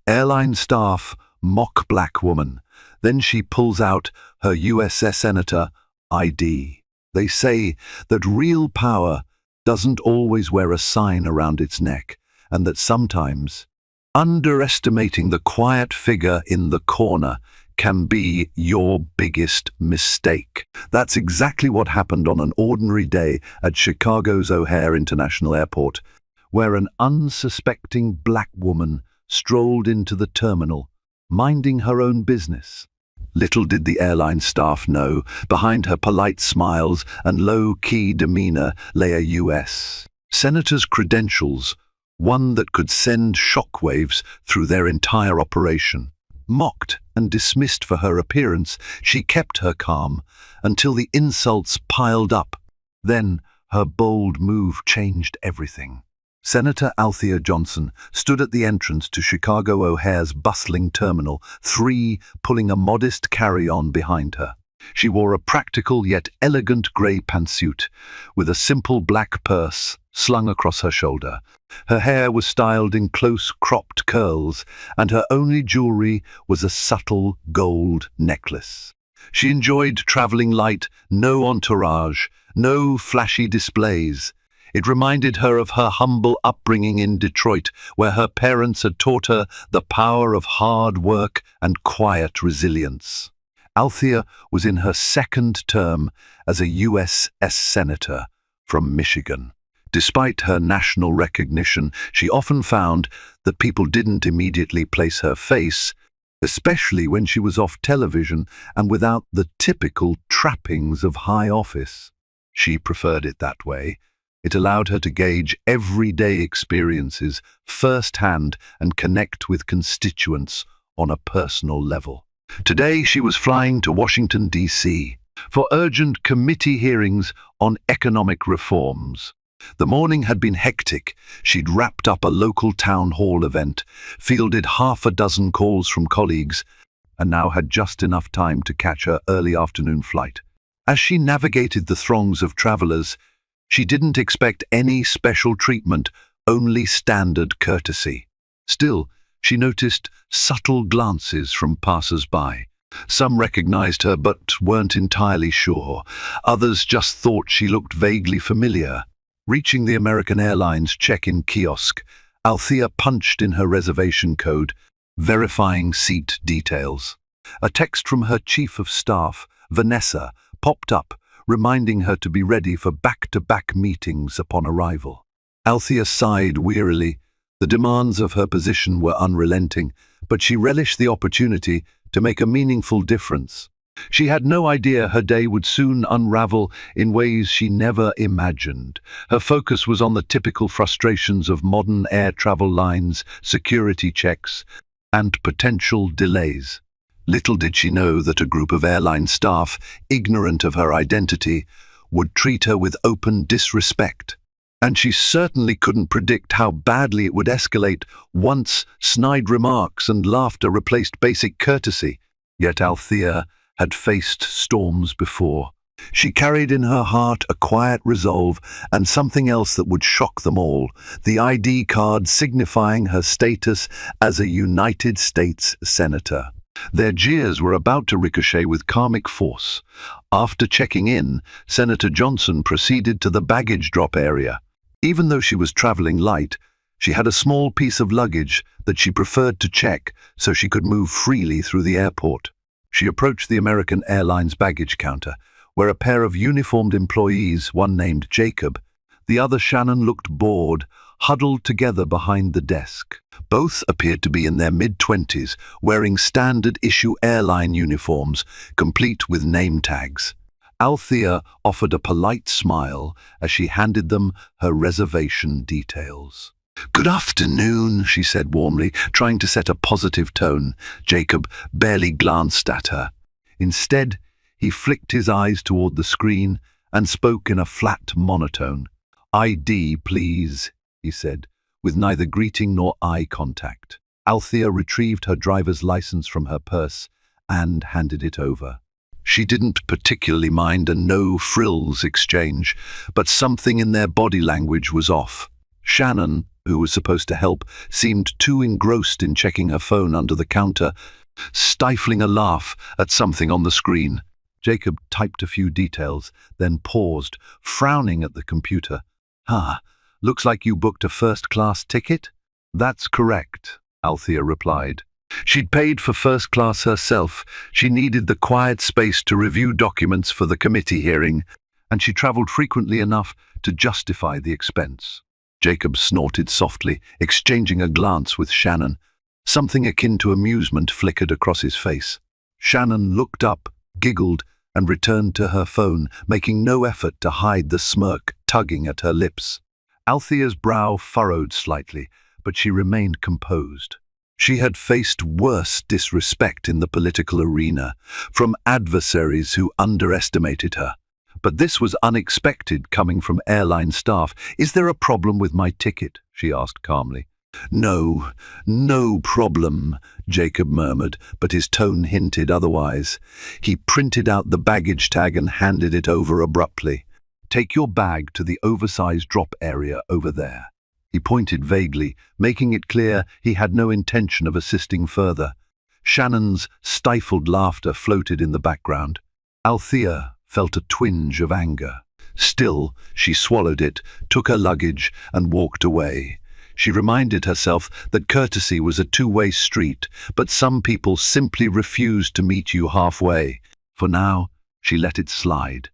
Airline staff mock black woman. Then she pulls out her USS Senator ID. They say that real power doesn't always wear a sign around its neck, and that sometimes underestimating the quiet figure in the corner can be your biggest mistake. That's exactly what happened on an ordinary day at Chicago's O'Hare International Airport, where an unsuspecting black woman strolled into the terminal, minding her own business. Little did the airline staff know, behind her polite smiles and low-key demeanor lay a U.S. Senator's credentials, one that could send shockwaves through their entire operation. Mocked and dismissed for her appearance, she kept her calm until the insults piled up. Then her bold move changed everything. Senator Althea Johnson stood at the entrance to Chicago O'Hare's bustling Terminal 3, pulling a modest carry-on behind her. She wore a practical yet elegant grey pantsuit, with a simple black purse slung across her shoulder. Her hair was styled in close cropped curls, and her only jewelry was a subtle gold necklace. She enjoyed traveling light, no entourage, no flashy displays. It reminded her of her humble upbringing in Detroit, where her parents had taught her the power of hard work and quiet resilience. Althea was in her second term as a USS Senator from Michigan. Despite her national recognition, she often found that people didn't immediately place her face, especially when she was off television and without the typical trappings of high office. She preferred it that way. It allowed her to gauge everyday experiences firsthand and connect with constituents on a personal level. Today she was flying to Washington, D.C. for urgent committee hearings on economic reforms. The morning had been hectic. She'd wrapped up a local town hall event, fielded half a dozen calls from colleagues, and now had just enough time to catch her early afternoon flight. As she navigated the throngs of travelers, she didn't expect any special treatment, only standard courtesy. Still, she noticed subtle glances from passers-by. Some recognized her but weren't entirely sure. Others just thought she looked vaguely familiar. Reaching the American Airlines check-in kiosk, Althea punched in her reservation code, verifying seat details. A text from her chief of staff, Vanessa, popped up, reminding her to be ready for back-to-back meetings upon arrival. Althea sighed wearily. The demands of her position were unrelenting, but she relished the opportunity to make a meaningful difference. She had no idea her day would soon unravel in ways she never imagined. Her focus was on the typical frustrations of modern air travel lines, security checks, and potential delays. Little did she know that a group of airline staff, ignorant of her identity, would treat her with open disrespect. And she certainly couldn't predict how badly it would escalate once snide remarks and laughter replaced basic courtesy. Yet Althea had faced storms before. She carried in her heart a quiet resolve and something else that would shock them all, the ID card signifying her status as a United States Senator. Their jeers were about to ricochet with karmic force. After checking in, Senator Johnson proceeded to the baggage drop area. Even though she was traveling light, she had a small piece of luggage that she preferred to check so she could move freely through the airport. She approached the American Airlines baggage counter, where a pair of uniformed employees, one named Jacob, the other Shannon, looked bored, huddled together behind the desk. Both appeared to be in their mid-20s, wearing standard-issue airline uniforms, complete with name tags. Althea offered a polite smile as she handed them her reservation details. "Good afternoon," she said warmly, trying to set a positive tone. Jacob barely glanced at her. Instead, he flicked his eyes toward the screen and spoke in a flat monotone. "ID, please," he said, with neither greeting nor eye contact. Althea retrieved her driver's license from her purse and handed it over. She didn't particularly mind a no-frills exchange, but something in their body language was off. Shannon, who was supposed to help, seemed too engrossed in checking her phone under the counter, stifling a laugh at something on the screen. Jacob typed a few details, then paused, frowning at the computer. Looks like you booked a first-class ticket?" "That's correct," Althea replied. She'd paid for first class herself. She needed the quiet space to review documents for the committee hearing, and she travelled frequently enough to justify the expense. Jacob snorted softly, exchanging a glance with Shannon. Something akin to amusement flickered across his face. Shannon looked up, giggled, and returned to her phone, making no effort to hide the smirk tugging at her lips. Althea's brow furrowed slightly, but she remained composed. She had faced worse disrespect in the political arena, from adversaries who underestimated her. But this was unexpected coming from airline staff. "Is there a problem with my ticket?" she asked calmly. "No, no problem," Jacob murmured, but his tone hinted otherwise. He printed out the baggage tag and handed it over abruptly. "Take your bag to the oversized drop area over there." He pointed vaguely, making it clear he had no intention of assisting further. Shannon's stifled laughter floated in the background. Althea felt a twinge of anger. Still, she swallowed it, took her luggage, and walked away. She reminded herself that courtesy was a two-way street, but some people simply refused to meet you halfway. For now, she let it slide.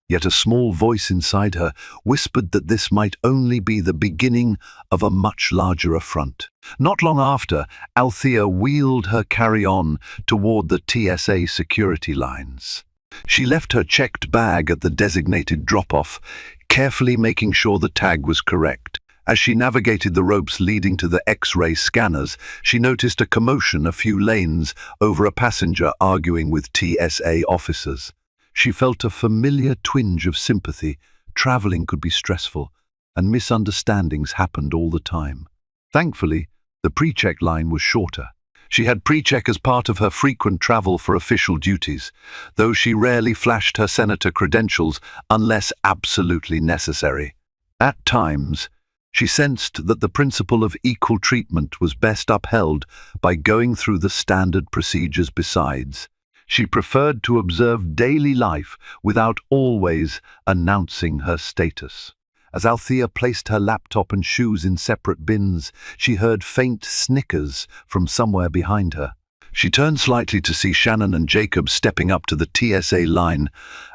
Yet a small voice inside her whispered that this might only be the beginning of a much larger affront. Not long after, Althea wheeled her carry-on toward the TSA security lines. She left her checked bag at the designated drop-off, carefully making sure the tag was correct. As she navigated the ropes leading to the X-ray scanners, she noticed a commotion a few lanes over a passenger arguing with TSA officers. She felt a familiar twinge of sympathy. Traveling could be stressful, and misunderstandings happened all the time. Thankfully, the pre-check line was shorter. She had pre-check as part of her frequent travel for official duties, though she rarely flashed her senator credentials unless absolutely necessary. At times, she sensed that the principle of equal treatment was best upheld by going through the standard procedures besides. She preferred to observe daily life without always announcing her status. As Althea placed her laptop and shoes in separate bins, she heard faint snickers from somewhere behind her. She turned slightly to see Shannon and Jacob stepping up to the TSA line,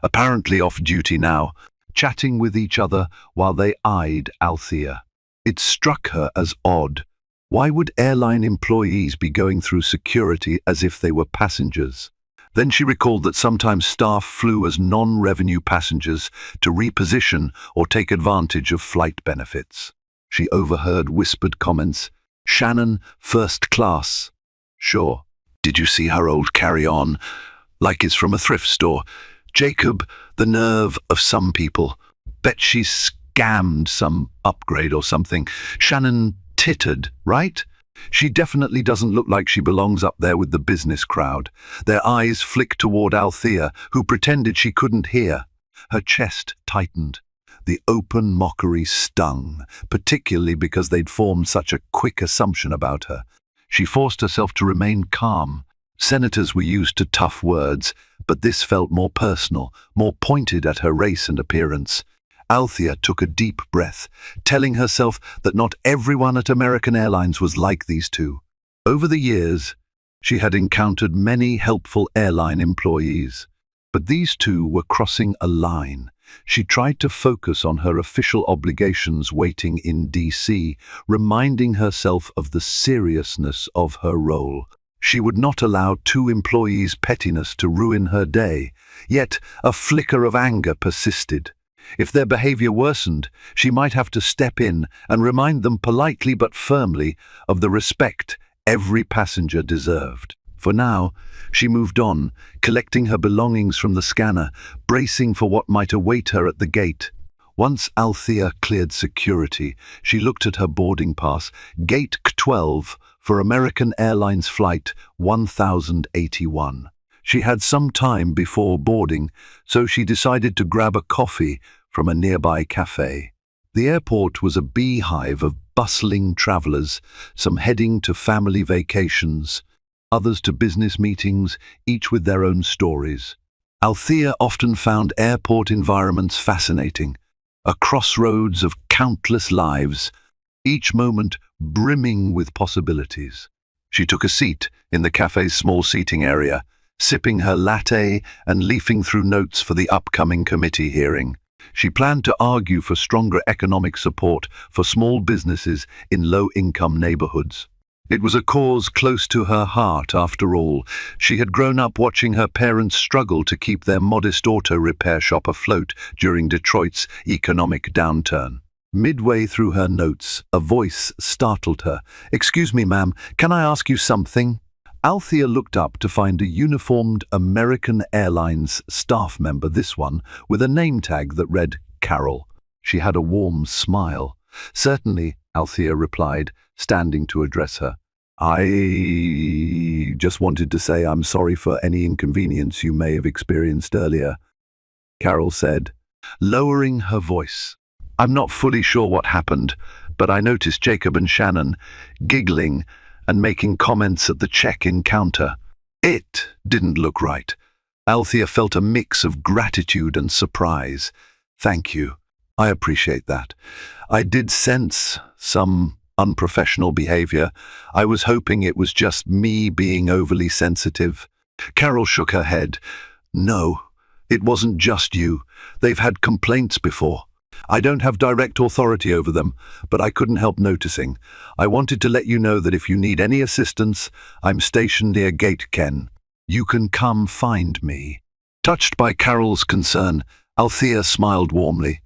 apparently off duty now, chatting with each other while they eyed Althea. It struck her as odd. Why would airline employees be going through security as if they were passengers? Then she recalled that sometimes staff flew as non-revenue passengers to reposition or take advantage of flight benefits. She overheard whispered comments. "Shannon, first class." "Sure. Did you see her old carry-on? Like it's from a thrift store." "Jacob, the nerve of some people. Bet she's scammed some upgrade or something." Shannon tittered, "Right? She definitely doesn't look like she belongs up there with the business crowd." Their eyes flicked toward Althea, who pretended she couldn't hear. Her chest tightened. The open mockery stung, particularly because they'd formed such a quick assumption about her. She forced herself to remain calm. Senators were used to tough words, but this felt more personal, more pointed at her race and appearance. Althea took a deep breath, telling herself that not everyone at American Airlines was like these two. Over the years, she had encountered many helpful airline employees, but these two were crossing a line. She tried to focus on her official obligations waiting in D.C., reminding herself of the seriousness of her role. She would not allow two employees' pettiness to ruin her day, yet a flicker of anger persisted. If their behavior worsened, she might have to step in and remind them politely but firmly of the respect every passenger deserved. For now, she moved on, collecting her belongings from the scanner, bracing for what might await her at the gate. Once Althea cleared security, she looked at her boarding pass, Gate C12 for American Airlines Flight 1081. She had some time before boarding, so she decided to grab a coffee from a nearby cafe. The airport was a beehive of bustling travelers, some heading to family vacations, others to business meetings, each with their own stories. Althea often found airport environments fascinating, a crossroads of countless lives, each moment brimming with possibilities. She took a seat in the cafe's small seating area, sipping her latte and leafing through notes for the upcoming committee hearing. She planned to argue for stronger economic support for small businesses in low-income neighborhoods. It was a cause close to her heart, after all. She had grown up watching her parents struggle to keep their modest auto repair shop afloat during Detroit's economic downturn. Midway through her notes, a voice startled her. "Excuse me, ma'am, can I ask you something?" Althea looked up to find a uniformed American Airlines staff member, this one with a name tag that read Carol. She had a warm smile. "Certainly," Althea replied, standing to address her. "I just wanted to say I'm sorry for any inconvenience you may have experienced earlier," Carol said, lowering her voice. "I'm not fully sure what happened, but I noticed Jacob and Shannon giggling and making comments at the check-in counter. It didn't look right." Althea felt a mix of gratitude and surprise. "Thank you. I appreciate that. I did sense some unprofessional behavior. I was hoping it was just me being overly sensitive." Carol shook her head. "No, it wasn't just you. They've had complaints before. I don't have direct authority over them, but I couldn't help noticing. I wanted to let you know that if you need any assistance, I'm stationed near Gate Ken. You can come find me." Touched by Carol's concern, Althea smiled warmly.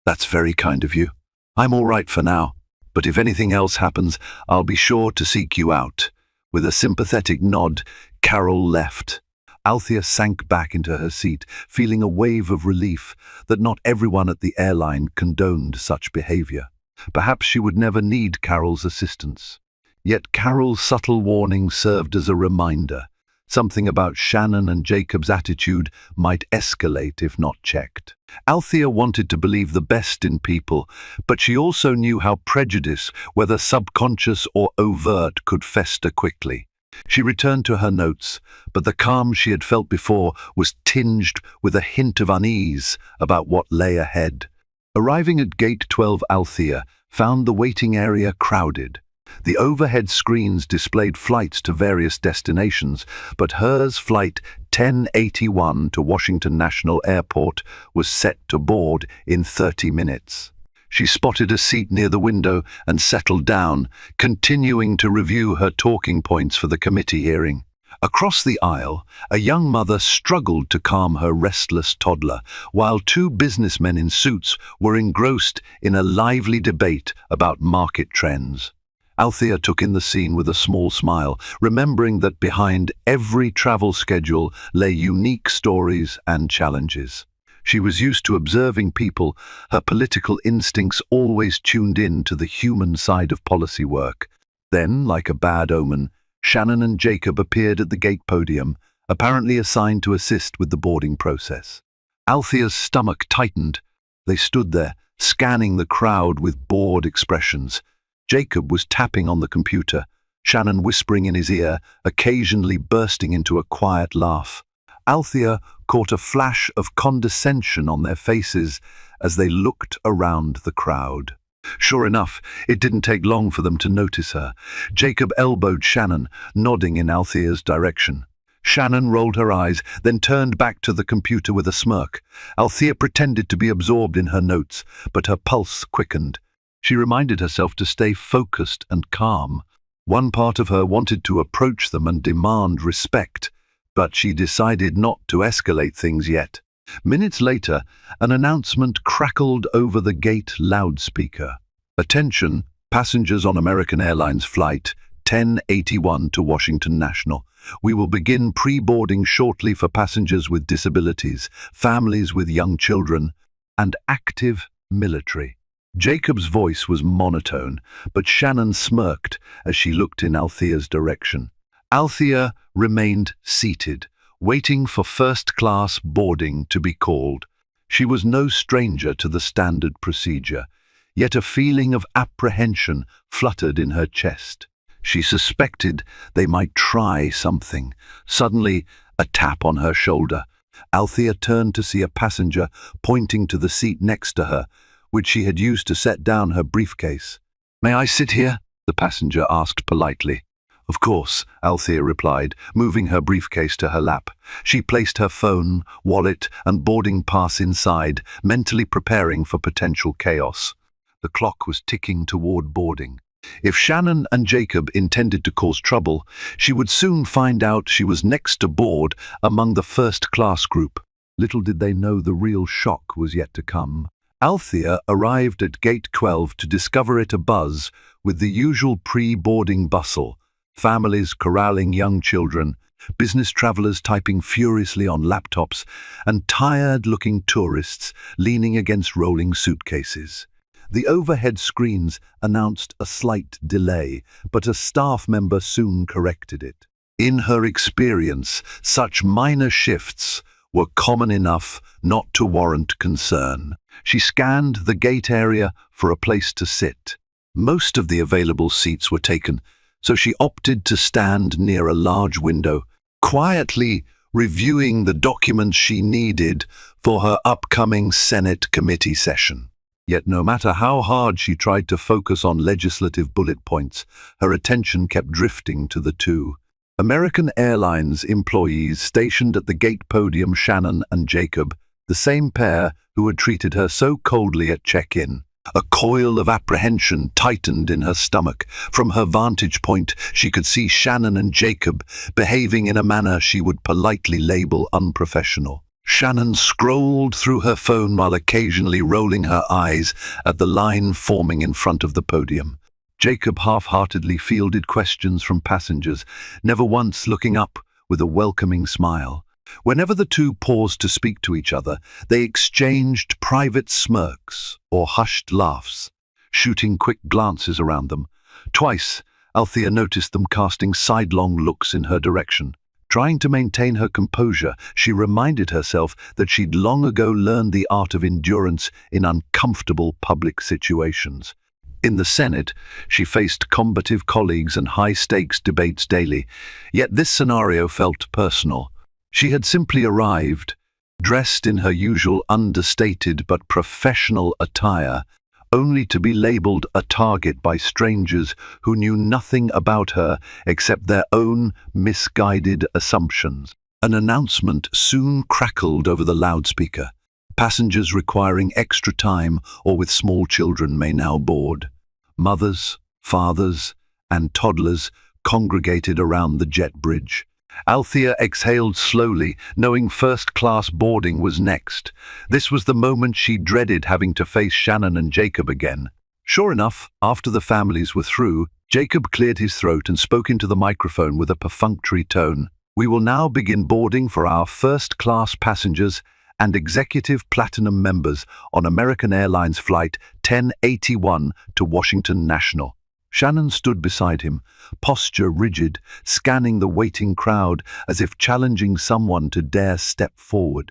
"That's very kind of you. I'm all right for now, but if anything else happens, I'll be sure to seek you out." With a sympathetic nod, Carol left. Althea sank back into her seat, feeling a wave of relief that not everyone at the airline condoned such behavior. Perhaps she would never need Carol's assistance. Yet Carol's subtle warning served as a reminder. Something about Shannon and Jacob's attitude might escalate if not checked. Althea wanted to believe the best in people, but she also knew how prejudice, whether subconscious or overt, could fester quickly. She returned to her notes, but the calm she had felt before was tinged with a hint of unease about what lay ahead. Arriving at Gate 12, Althea found the waiting area crowded. The overhead screens displayed flights to various destinations, but hers, Flight 1081 to Washington National Airport, was set to board in 30 minutes. She spotted a seat near the window and settled down, continuing to review her talking points for the committee hearing. Across the aisle, a young mother struggled to calm her restless toddler, while two businessmen in suits were engrossed in a lively debate about market trends. Althea took in the scene with a small smile, remembering that behind every travel schedule lay unique stories and challenges. She was used to observing people, her political instincts always tuned in to the human side of policy work. Then, like a bad omen, Shannon and Jacob appeared at the gate podium, apparently assigned to assist with the boarding process. Althea's stomach tightened. They stood there, scanning the crowd with bored expressions. Jacob was tapping on the computer, Shannon whispering in his ear, occasionally bursting into a quiet laugh. Althea caught a flash of condescension on their faces as they looked around the crowd. Sure enough, it didn't take long for them to notice her. Jacob elbowed Shannon, nodding in Althea's direction. Shannon rolled her eyes, then turned back to the computer with a smirk. Althea pretended to be absorbed in her notes, but her pulse quickened. She reminded herself to stay focused and calm. One part of her wanted to approach them and demand respect, but she decided not to escalate things yet. Minutes later, an announcement crackled over the gate loudspeaker. "Attention, passengers on American Airlines Flight 1081 to Washington National. We will begin pre-boarding shortly for passengers with disabilities, families with young children, and active military." Jacob's voice was monotone, but Shannon smirked as she looked in Althea's direction. Althea remained seated, waiting for first-class boarding to be called. She was no stranger to the standard procedure. yet a feeling of apprehension fluttered in her chest. She suspected they might try something. Suddenly, a tap on her shoulder. Althea turned to see a passenger pointing to the seat next to her, which she had used to set down her briefcase. "May I sit here?" the passenger asked politely. "Of course," Althea replied, moving her briefcase to her lap. She placed her phone, wallet, and boarding pass inside, mentally preparing for potential chaos. The clock was ticking toward boarding. If Shannon and Jacob intended to cause trouble, she would soon find out she was next to board among the first-class group. Little did they know the real shock was yet to come. Althea arrived at Gate 12 to discover it abuzz with the usual pre-boarding bustle, families corralling young children, business travelers typing furiously on laptops, and tired-looking tourists leaning against rolling suitcases. The overhead screens announced a slight delay, but a staff member soon corrected it. In her experience, such minor shifts were common enough not to warrant concern. She scanned the gate area for a place to sit. Most of the available seats were taken, so she opted to stand near a large window, quietly reviewing the documents she needed for her upcoming Senate committee session. Yet no matter how hard she tried to focus on legislative bullet points, her attention kept drifting to the two American Airlines employees stationed at the gate podium, Shannon and Jacob, the same pair who had treated her so coldly at check-in. A coil of apprehension tightened in her stomach. From her vantage point, she could see Shannon and Jacob behaving in a manner she would politely label unprofessional. Shannon scrolled through her phone while occasionally rolling her eyes at the line forming in front of the podium. Jacob half-heartedly fielded questions from passengers, never once looking up with a welcoming smile. Whenever the two paused to speak to each other, they exchanged private smirks or hushed laughs, shooting quick glances around them. Twice, Althea noticed them casting sidelong looks in her direction. Trying to maintain her composure, she reminded herself that she'd long ago learned the art of endurance in uncomfortable public situations. In the Senate, she faced combative colleagues and high-stakes debates daily, yet this scenario felt personal. She had simply arrived, dressed in her usual understated but professional attire, only to be labeled a target by strangers who knew nothing about her except their own misguided assumptions. An announcement soon crackled over the loudspeaker. Passengers requiring extra time or with small children may now board. Mothers, fathers, and toddlers congregated around the jet bridge. Althea exhaled slowly, knowing first-class boarding was next. This was the moment she dreaded, having to face Shannon and Jacob again. Sure enough, after the families were through, Jacob cleared his throat and spoke into the microphone with a perfunctory tone. "We will now begin boarding for our first-class passengers and executive platinum members on American Airlines Flight 1081 to Washington National." Shannon stood beside him, posture rigid, scanning the waiting crowd as if challenging someone to dare step forward.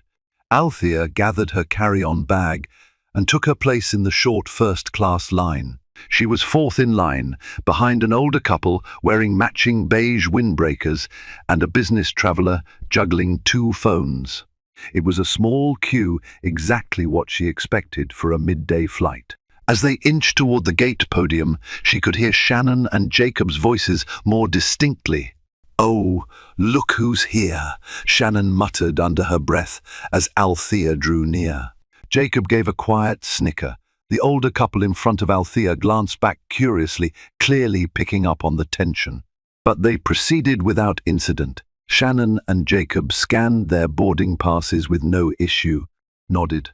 Althea gathered her carry-on bag and took her place in the short first-class line. She was fourth in line, behind an older couple wearing matching beige windbreakers and a business traveler juggling two phones. It was a small queue, exactly what she expected for a midday flight. As they inched toward the gate podium, she could hear Shannon and Jacob's voices more distinctly. "Oh, look who's here," Shannon muttered under her breath as Althea drew near. Jacob gave a quiet snicker. The older couple in front of Althea glanced back curiously, clearly picking up on the tension. But they proceeded without incident. Shannon and Jacob scanned their boarding passes with no issue, nodded,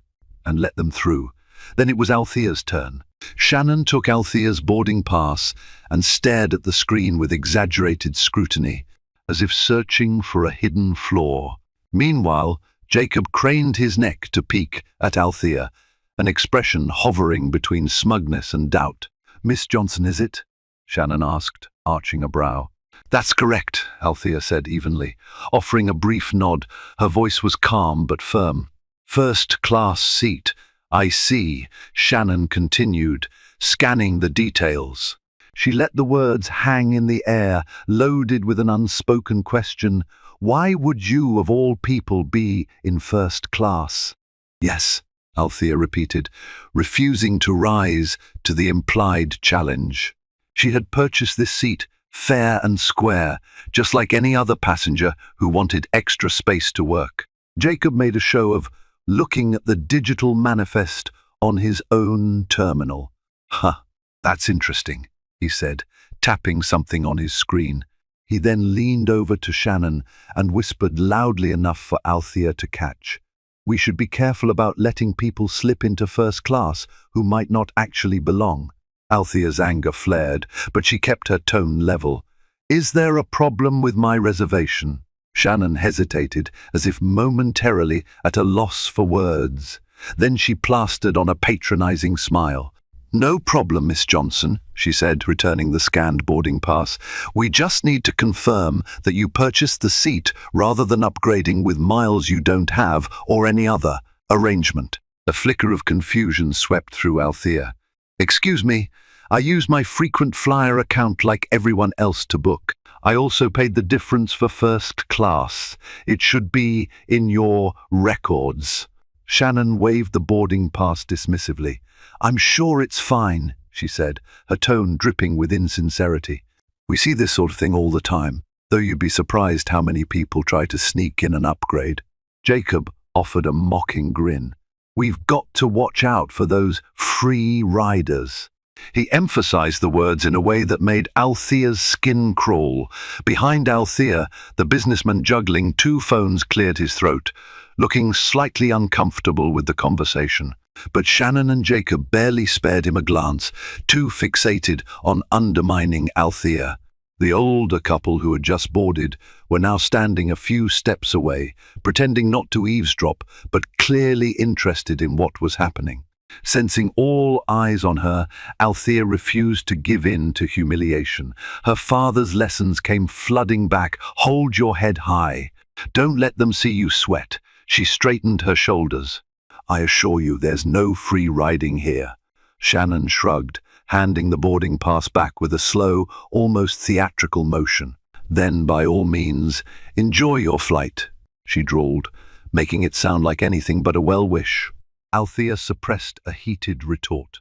and let them through. Then it was Althea's turn. Shannon took Althea's boarding pass and stared at the screen with exaggerated scrutiny, as if searching for a hidden flaw. Meanwhile, Jacob craned his neck to peek at Althea, an expression hovering between smugness and doubt. "Miss Johnson, is it?" Shannon asked, arching a brow. "That's correct," Althea said evenly, offering a brief nod. Her voice was calm but firm. "First-class seat. I see," Shannon continued, scanning the details. She let the words hang in the air, loaded with an unspoken question. Why would you, of all people, be in first class? Yes, Althea repeated, refusing to rise to the implied challenge. She had purchased this seat fair and square, just like any other passenger who wanted extra space to work. Jacob made a show of looking at the digital manifest on his own terminal. Huh, that's interesting, he said, tapping something on his screen. He then leaned over to Shannon and whispered loudly enough for Althea to catch. We should be careful about letting people slip into first class who might not actually belong. Althea's anger flared, but she kept her tone level. Is there a problem with my reservation? Shannon hesitated, as if momentarily at a loss for words. Then she plastered on a patronizing smile. No problem, Miss Johnson, she said, returning the scanned boarding pass. We just need to confirm that you purchased the seat rather than upgrading with miles you don't have or any other arrangement. A flicker of confusion swept through Althea. Excuse me, I use my frequent flyer account like everyone else to book. I also paid the difference for first class. It should be in your records. Shannon waved the boarding pass dismissively. I'm sure it's fine, she said, her tone dripping with insincerity. We see this sort of thing all the time, though you'd be surprised how many people try to sneak in an upgrade. Jacob offered a mocking grin. We've got to watch out for those free riders. He emphasized the words in a way that made Althea's skin crawl. Behind Althea, the businessman juggling two phones cleared his throat, looking slightly uncomfortable with the conversation. But Shannon and Jacob barely spared him a glance, too fixated on undermining Althea. The older couple who had just boarded were now standing a few steps away, pretending not to eavesdrop, but clearly interested in what was happening. Sensing all eyes on her, Althea refused to give in to humiliation. Her father's lessons came flooding back. Hold your head high. Don't let them see you sweat. She straightened her shoulders. I assure you there's no free riding here. Shannon shrugged, handing the boarding pass back with a slow, almost theatrical motion. Then, by all means, enjoy your flight, she drawled, making it sound like anything but a well-wish. Althea suppressed a heated retort.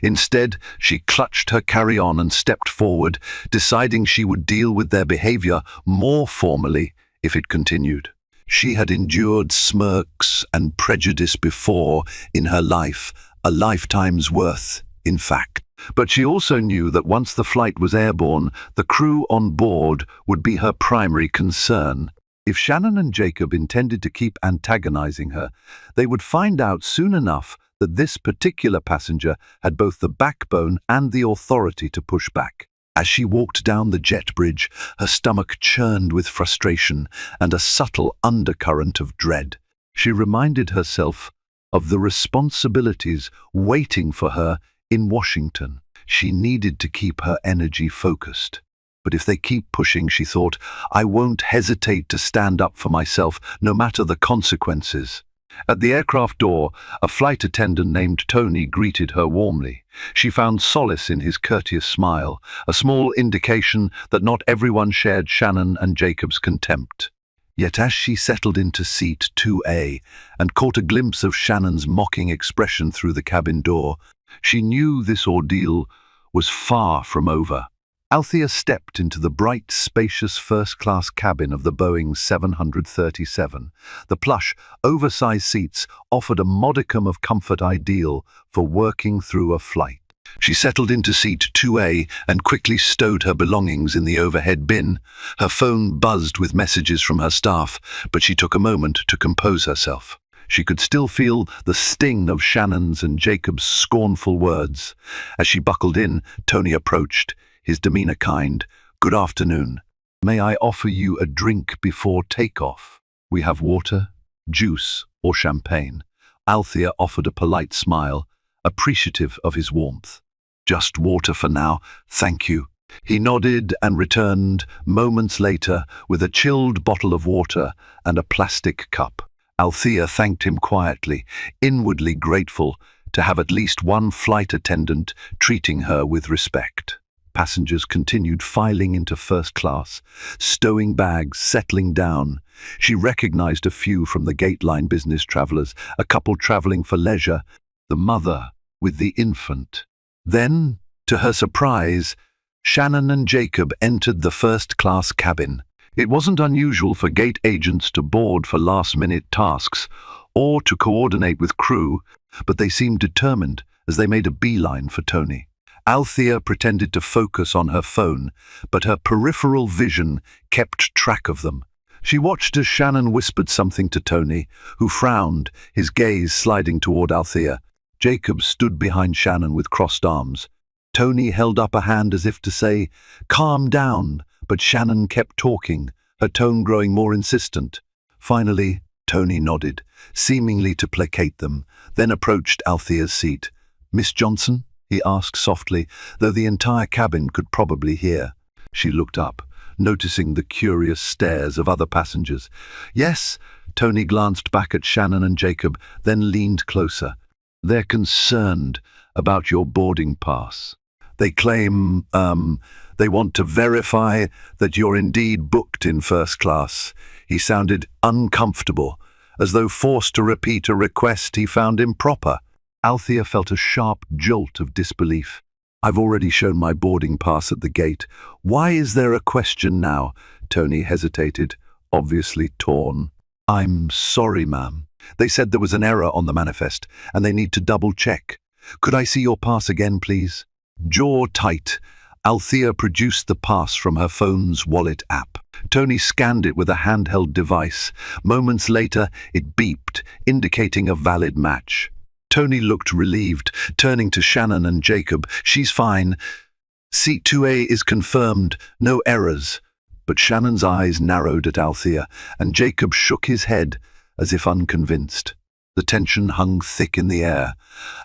Instead, she clutched her carry-on and stepped forward, deciding she would deal with their behavior more formally if it continued. She had endured smirks and prejudice before in her life, a lifetime's worth, in fact. But she also knew that once the flight was airborne, the crew on board would be her primary concern. If Shannon and Jacob intended to keep antagonizing her, they would find out soon enough that this particular passenger had both the backbone and the authority to push back. As she walked down the jet bridge, her stomach churned with frustration and a subtle undercurrent of dread. She reminded herself of the responsibilities waiting for her in Washington. She needed to keep her energy focused. But if they keep pushing, she thought, I won't hesitate to stand up for myself, no matter the consequences. At the aircraft door, a flight attendant named Tony greeted her warmly. She found solace in his courteous smile, a small indication that not everyone shared Shannon and Jacob's contempt. Yet as she settled into seat 2A and caught a glimpse of Shannon's mocking expression through the cabin door, she knew this ordeal was far from over. Althea stepped into the bright, spacious first-class cabin of the Boeing 737. The plush, oversized seats offered a modicum of comfort ideal for working through a flight. She settled into seat 2A and quickly stowed her belongings in the overhead bin. Her phone buzzed with messages from her staff, but she took a moment to compose herself. She could still feel the sting of Shannon's and Jacob's scornful words. As she buckled in, Tony approached, his demeanor kind. Good afternoon. May I offer you a drink before takeoff? We have water, juice, or champagne. Althea offered a polite smile, appreciative of his warmth. Just water for now, thank you. He nodded and returned moments later with a chilled bottle of water and a plastic cup. Althea thanked him quietly, inwardly grateful to have at least one flight attendant treating her with respect. Passengers continued filing into first class, stowing bags, settling down. She recognized a few from the gate-line business travelers, a couple traveling for leisure, the mother with the infant. Then, to her surprise, Shannon and Jacob entered the first-class cabin. It wasn't unusual for gate agents to board for last-minute tasks or to coordinate with crew, but they seemed determined as they made a beeline for Tony. Althea pretended to focus on her phone, but her peripheral vision kept track of them. She watched as Shannon whispered something to Tony, who frowned, his gaze sliding toward Althea. Jacob stood behind Shannon with crossed arms. Tony held up a hand as if to say, "Calm down," but Shannon kept talking, her tone growing more insistent. Finally, Tony nodded, seemingly to placate them, then approached Althea's seat. "Miss Johnson?" he asked softly, though the entire cabin could probably hear. She looked up, noticing the curious stares of other passengers. "Yes," Tony glanced back at Shannon and Jacob, then leaned closer. "They're concerned about your boarding pass. They claim, they want to verify that you're indeed booked in first class." He sounded uncomfortable, as though forced to repeat a request he found improper. Althea felt a sharp jolt of disbelief. "I've already shown my boarding pass at the gate. Why is there a question now?" Tony hesitated, obviously torn. "I'm sorry, ma'am. They said there was an error on the manifest, and they need to double-check. Could I see your pass again, please?" Jaw tight, Althea produced the pass from her phone's wallet app. Tony scanned it with a handheld device. Moments later, it beeped, indicating a valid match. Tony looked relieved, turning to Shannon and Jacob. "She's fine. Seat 2A is confirmed, no errors." But Shannon's eyes narrowed at Althea, and Jacob shook his head, as if unconvinced. The tension hung thick in the air.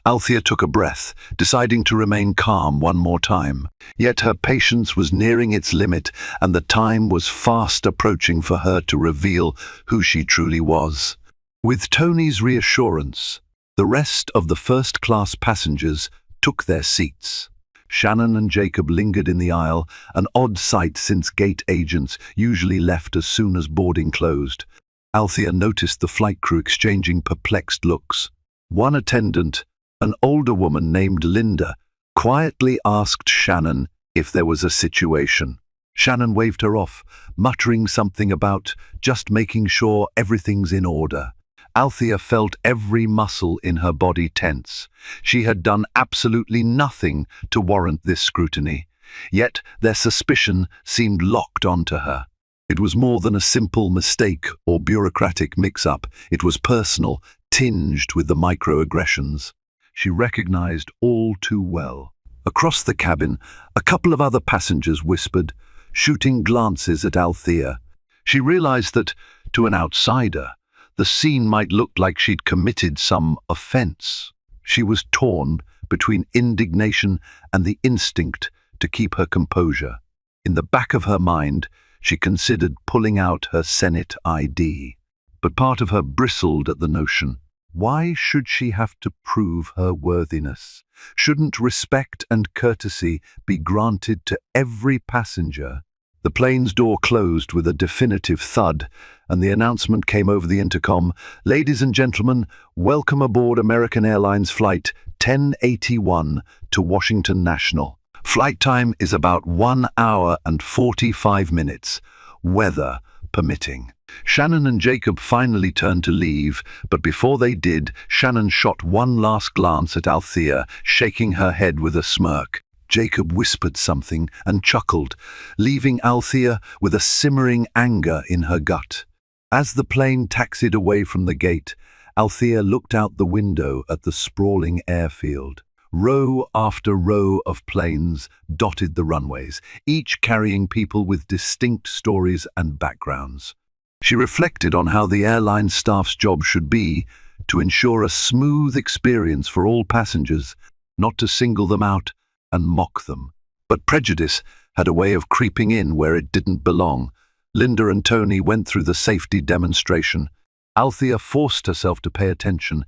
Althea took a breath, deciding to remain calm one more time. Yet her patience was nearing its limit, and the time was fast approaching for her to reveal who she truly was. With Tony's reassurance, the rest of the first-class passengers took their seats. Shannon and Jacob lingered in the aisle, an odd sight since gate agents usually left as soon as boarding closed. Althea noticed the flight crew exchanging perplexed looks. One attendant, an older woman named Linda, quietly asked Shannon if there was a situation. Shannon waved her off, muttering something about just making sure everything's in order. Althea felt every muscle in her body tense. She had done absolutely nothing to warrant this scrutiny, yet their suspicion seemed locked onto her. It was more than a simple mistake or bureaucratic mix-up. It was personal, tinged with the microaggressions. She recognized all too well. Across the cabin, a couple of other passengers whispered, shooting glances at Althea. She realized that, to an outsider, the scene might look like she'd committed some offense. She was torn between indignation and the instinct to keep her composure. In the back of her mind, she considered pulling out her Senate ID. But part of her bristled at the notion. Why should she have to prove her worthiness? Shouldn't respect and courtesy be granted to every passenger? The plane's door closed with a definitive thud, and the announcement came over the intercom. "Ladies and gentlemen, welcome aboard American Airlines Flight 1081 to Washington National. Flight time is about 1 hour and 45 minutes, weather permitting." Shannon and Jacob finally turned to leave, but before they did, Shannon shot one last glance at Althea, shaking her head with a smirk. Jacob whispered something and chuckled, leaving Althea with a simmering anger in her gut. As the plane taxied away from the gate, Althea looked out the window at the sprawling airfield. Row after row of planes dotted the runways, each carrying people with distinct stories and backgrounds. She reflected on how the airline staff's job should be to ensure a smooth experience for all passengers, not to single them out and mock them. But prejudice had a way of creeping in where it didn't belong. Linda and Tony went through the safety demonstration. Althea forced herself to pay attention.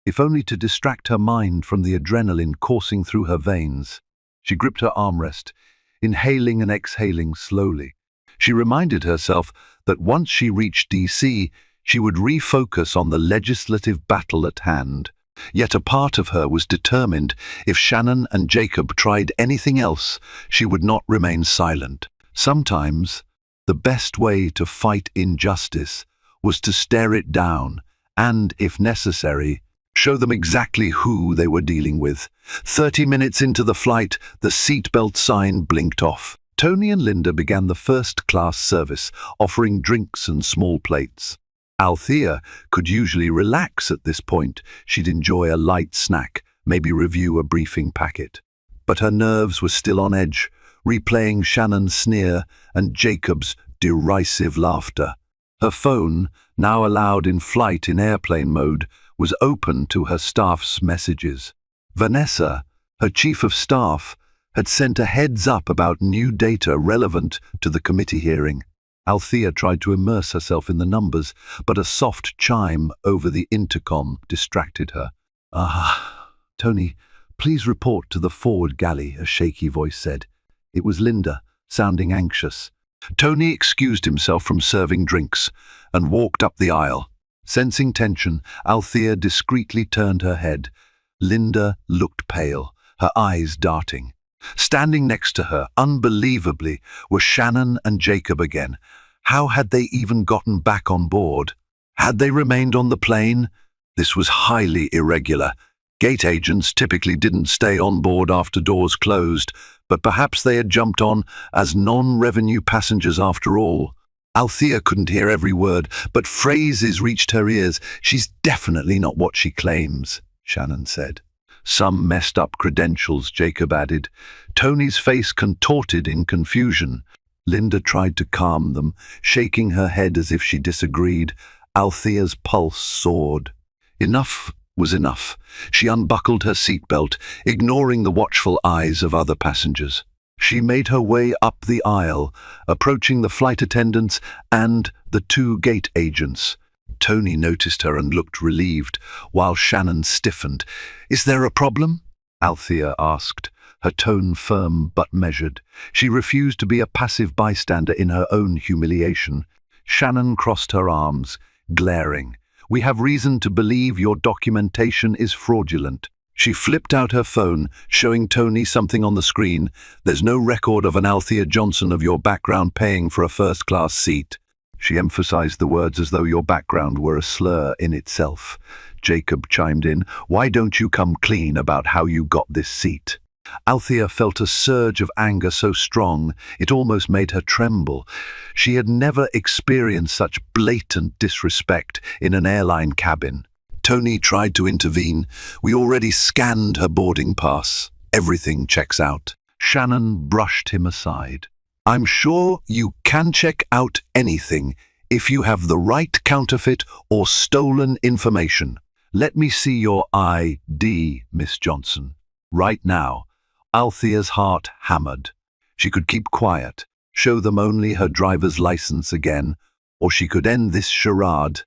if only to distract her mind from the adrenaline coursing through her veins. She gripped her armrest, inhaling and exhaling slowly. She reminded herself that once she reached DC, she would refocus on the legislative battle at hand. Yet a part of her was determined if Shannon and Jacob tried anything else, she would not remain silent. Sometimes, the best way to fight injustice was to stare it down and, if necessary, show them exactly who they were dealing with. 30 minutes into the flight, the seatbelt sign blinked off. Tony and Linda began the first-class service, offering drinks and small plates. Althea could usually relax at this point. She'd enjoy a light snack, maybe review a briefing packet. But her nerves were still on edge, replaying Shannon's sneer and Jacob's derisive laughter. Her phone, now allowed in flight in airplane mode, was open to her staff's messages. Vanessa, her chief of staff, had sent a heads-up about new data relevant to the committee hearing. Althea tried to immerse herself in the numbers, but a soft chime over the intercom distracted her. Tony, please report to the forward galley," a shaky voice said. It was Linda, sounding anxious. Tony excused himself from serving drinks and walked up the aisle. Sensing tension, Althea discreetly turned her head. Linda looked pale, her eyes darting. Standing next to her, unbelievably, were Shannon and Jacob again. How had they even gotten back on board? Had they remained on the plane? This was highly irregular. Gate agents typically didn't stay on board after doors closed, but perhaps they had jumped on as non-revenue passengers after all. Althea couldn't hear every word, but phrases reached her ears. "She's definitely not what she claims," Shannon said. "Some messed up credentials," Jacob added. Tony's face contorted in confusion. Linda tried to calm them, shaking her head as if she disagreed. Althea's pulse soared. Enough was enough. She unbuckled her seatbelt, ignoring the watchful eyes of other passengers. She made her way up the aisle, approaching the flight attendants and the two gate agents. Tony noticed her and looked relieved, while Shannon stiffened. "Is there a problem?" Althea asked, her tone firm but measured. She refused to be a passive bystander in her own humiliation. Shannon crossed her arms, glaring. "We have reason to believe your documentation is fraudulent." She flipped out her phone, showing Tony something on the screen. "There's no record of an Althea Johnson of your background paying for a first-class seat." She emphasized the words as though your background were a slur in itself. Jacob chimed in. "Why don't you come clean about how you got this seat?" Althea felt a surge of anger so strong it almost made her tremble. She had never experienced such blatant disrespect in an airline cabin. Tony tried to intervene. "We already scanned her boarding pass. Everything checks out." Shannon brushed him aside. "I'm sure you can check out anything if you have the right counterfeit or stolen information. Let me see your ID, Miss Johnson. Right now." Althea's heart hammered. She could keep quiet, show them only her driver's license again, or she could end this charade.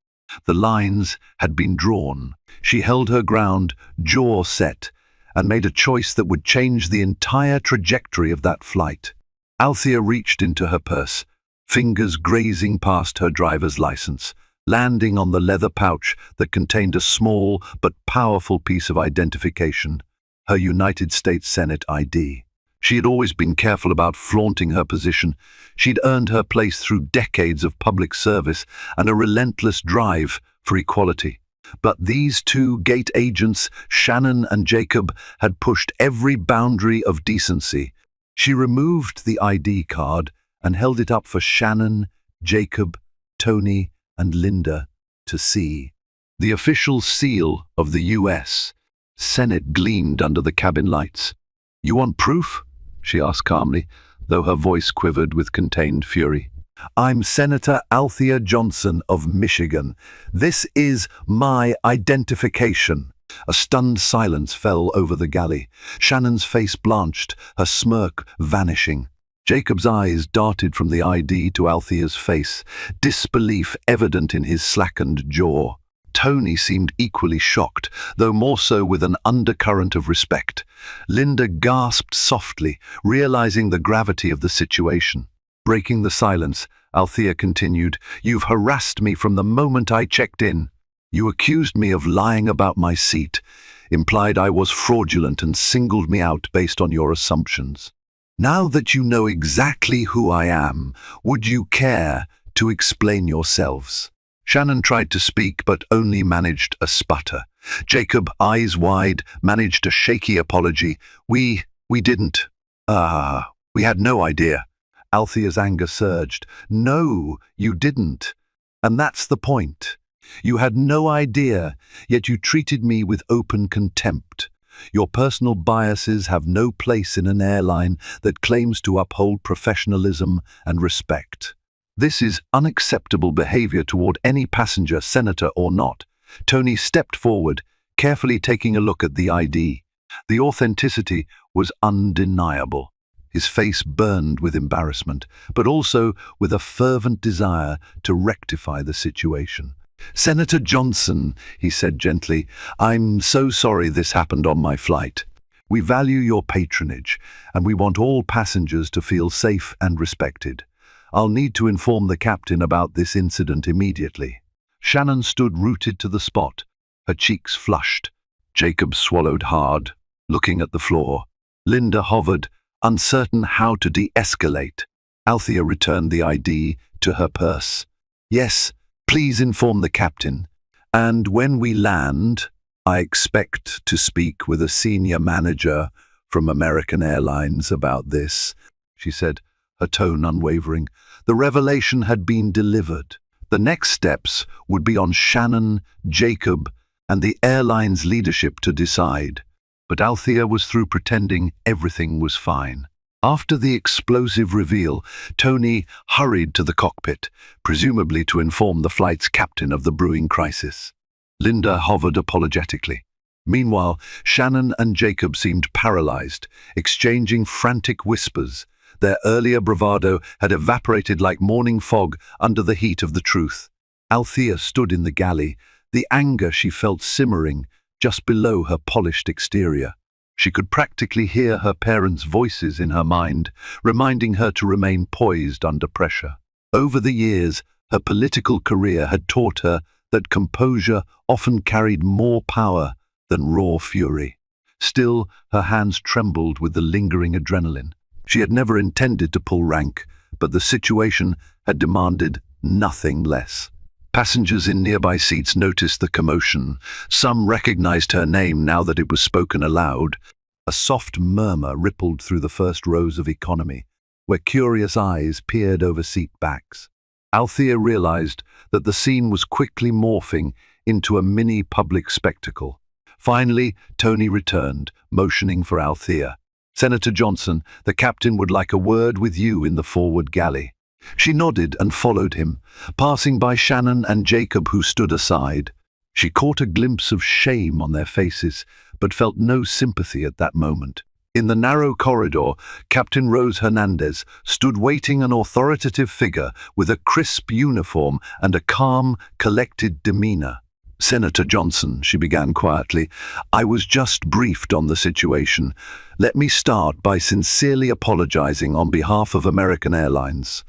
The lines had been drawn. She held her ground, jaw set, and made a choice that would change the entire trajectory of that flight. Althea reached into her purse, fingers grazing past her driver's license, landing on the leather pouch that contained a small but powerful piece of identification, her United States Senate ID. She had always been careful about flaunting her position. She'd earned her place through decades of public service and a relentless drive for equality. But these two gate agents, Shannon and Jacob, had pushed every boundary of decency. She removed the ID card and held it up for Shannon, Jacob, Tony, and Linda to see. The official seal of the U.S. Senate gleamed under the cabin lights. "You want proof?" she asked calmly, though her voice quivered with contained fury. "I'm Senator Althea Johnson of Michigan. This is my identification." A stunned silence fell over the galley. Shannon's face blanched, her smirk vanishing. Jacob's eyes darted from the ID to Althea's face, disbelief evident in his slackened jaw. Tony seemed equally shocked, though more so with an undercurrent of respect. Linda gasped softly, realizing the gravity of the situation. Breaking the silence, Althea continued, "You've harassed me from the moment I checked in. You accused me of lying about my seat, implied I was fraudulent and singled me out based on your assumptions. Now that you know exactly who I am, would you care to explain yourselves?" Shannon tried to speak, but only managed a sputter. Jacob, eyes wide, managed a shaky apology. We didn't. We had no idea." Althea's anger surged. "No, you didn't. And that's the point. You had no idea, yet you treated me with open contempt. Your personal biases have no place in an airline that claims to uphold professionalism and respect. This is unacceptable behavior toward any passenger, senator or not." Tony stepped forward, carefully taking a look at the ID. The authenticity was undeniable. His face burned with embarrassment, but also with a fervent desire to rectify the situation. "Senator Johnson," he said gently, "I'm so sorry this happened on my flight. We value your patronage, and we want all passengers to feel safe and respected. I'll need to inform the captain about this incident immediately." Shannon stood rooted to the spot, her cheeks flushed. Jacob swallowed hard, looking at the floor. Linda hovered, uncertain how to de-escalate. Althea returned the ID to her purse. "Yes, please inform the captain. And when we land, I expect to speak with a senior manager from American Airlines about this," she said, her tone unwavering. The revelation had been delivered. The next steps would be on Shannon, Jacob, and the airline's leadership to decide. But Althea was through pretending everything was fine. After the explosive reveal, Tony hurried to the cockpit, presumably to inform the flight's captain of the brewing crisis. Linda hovered apologetically. Meanwhile, Shannon and Jacob seemed paralyzed, exchanging frantic whispers. Their earlier bravado had evaporated like morning fog under the heat of the truth. Althea stood in the galley, the anger she felt simmering just below her polished exterior. She could practically hear her parents' voices in her mind, reminding her to remain poised under pressure. Over the years, her political career had taught her that composure often carried more power than raw fury. Still, her hands trembled with the lingering adrenaline. She had never intended to pull rank, but the situation had demanded nothing less. Passengers in nearby seats noticed the commotion. Some recognized her name now that it was spoken aloud. A soft murmur rippled through the first rows of economy, where curious eyes peered over seat backs. Althea realized that the scene was quickly morphing into a mini public spectacle. Finally, Tony returned, motioning for Althea. "Senator Johnson, the captain would like a word with you in the forward galley." She nodded and followed him, passing by Shannon and Jacob, who stood aside. She caught a glimpse of shame on their faces, but felt no sympathy at that moment. In the narrow corridor, Captain Rose Hernandez stood waiting, an authoritative figure with a crisp uniform and a calm, collected demeanor. "Senator Johnson," she began quietly, "I was just briefed on the situation. Let me start by sincerely apologizing on behalf of American Airlines.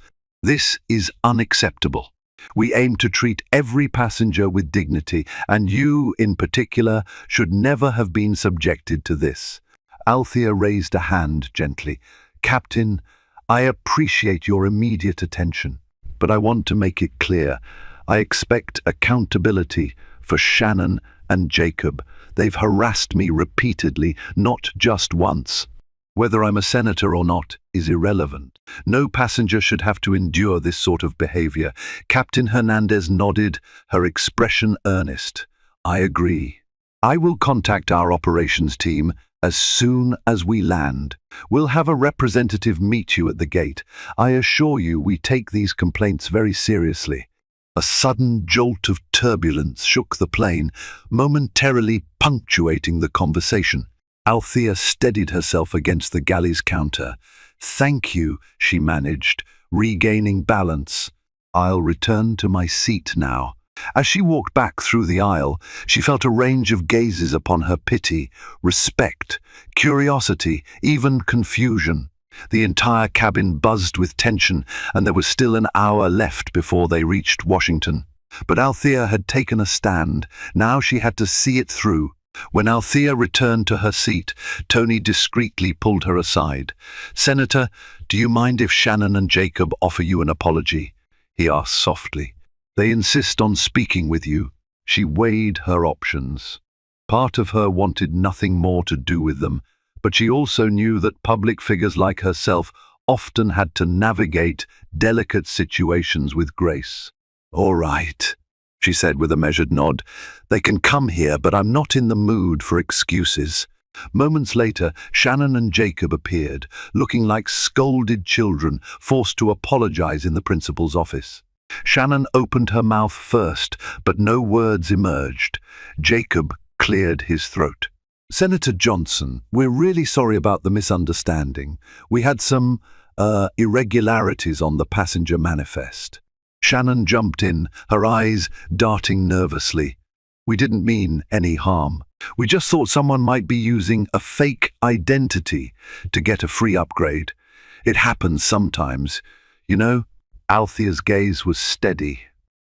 This is unacceptable. We aim to treat every passenger with dignity, and you, in particular, should never have been subjected to this." Althea raised a hand gently. "Captain, I appreciate your immediate attention, but I want to make it clear. I expect accountability for Shannon and Jacob. They've harassed me repeatedly, not just once. Whether I'm a senator or not is irrelevant. No passenger should have to endure this sort of behavior." Captain Hernandez nodded, her expression earnest. "I agree. I will contact our operations team as soon as we land. We'll have a representative meet you at the gate. I assure you we take these complaints very seriously." A sudden jolt of turbulence shook the plane, momentarily punctuating the conversation. Althea steadied herself against the galley's counter. "Thank you," she managed, regaining balance. "I'll return to my seat now." As she walked back through the aisle, she felt a range of gazes upon her: pity, respect, curiosity, even confusion. The entire cabin buzzed with tension, and there was still an hour left before they reached Washington. But Althea had taken a stand. Now she had to see it through. When Althea returned to her seat, Tony discreetly pulled her aside. "Senator, do you mind if Shannon and Jacob offer you an apology?" he asked softly. "They insist on speaking with you." She weighed her options. Part of her wanted nothing more to do with them, but she also knew that public figures like herself often had to navigate delicate situations with grace. "All right," she said with a measured nod. "They can come here, but I'm not in the mood for excuses." Moments later, Shannon and Jacob appeared, looking like scolded children forced to apologize in the principal's office. Shannon opened her mouth first, but no words emerged. Jacob cleared his throat. "Senator Johnson, we're really sorry about the misunderstanding. We had some irregularities on the passenger manifest." Shannon jumped in, her eyes darting nervously. "We didn't mean any harm. We just thought someone might be using a fake identity to get a free upgrade. It happens sometimes, you know." Althea's gaze was steady.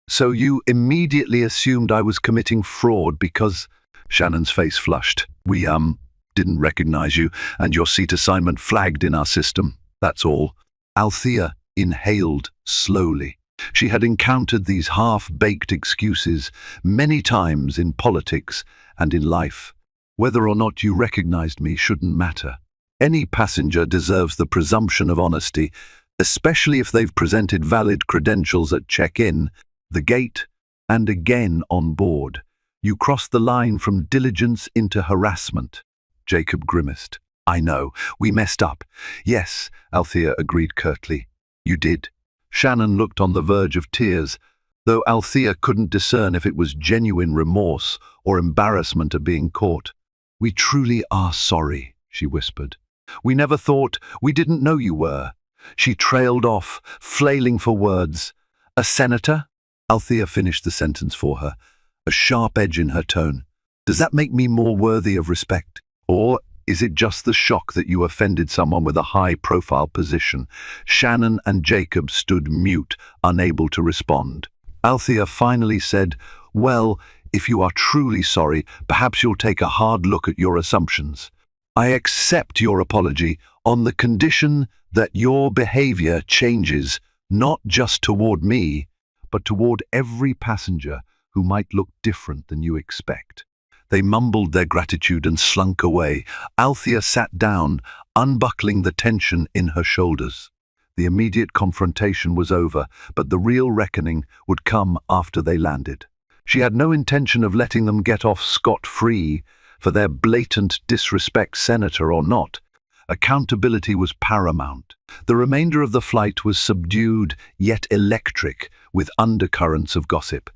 "So you immediately assumed I was committing fraud because—" Shannon's face flushed. "We, didn't recognize you, and your seat assignment flagged in our system. That's all." Althea inhaled slowly. She had encountered these half-baked excuses many times in politics and in life. "Whether or not you recognized me shouldn't matter. Any passenger deserves the presumption of honesty, especially if they've presented valid credentials at check-in, the gate, and again on board. You crossed the line from diligence into harassment." Jacob grimaced. "I know, we messed up." "Yes," Althea agreed curtly. "You did." Shannon looked on the verge of tears, though Althea couldn't discern if it was genuine remorse or embarrassment at being caught. "We truly are sorry," she whispered. "We never thought, we didn't know you were." She trailed off, flailing for words. "A senator?" Althea finished the sentence for her, a sharp edge in her tone. "Does that make me more worthy of respect? Or is it just the shock that you offended someone with a high-profile position?" Shannon and Jacob stood mute, unable to respond. Althea finally said, "Well, if you are truly sorry, perhaps you'll take a hard look at your assumptions. I accept your apology on the condition that your behavior changes, not just toward me, but toward every passenger who might look different than you expect." They mumbled their gratitude and slunk away. Althea sat down, unbuckling the tension in her shoulders. The immediate confrontation was over, but the real reckoning would come after they landed. She had no intention of letting them get off scot-free for their blatant disrespect, senator or not. Accountability was paramount. The remainder of the flight was subdued yet electric, with undercurrents of gossip.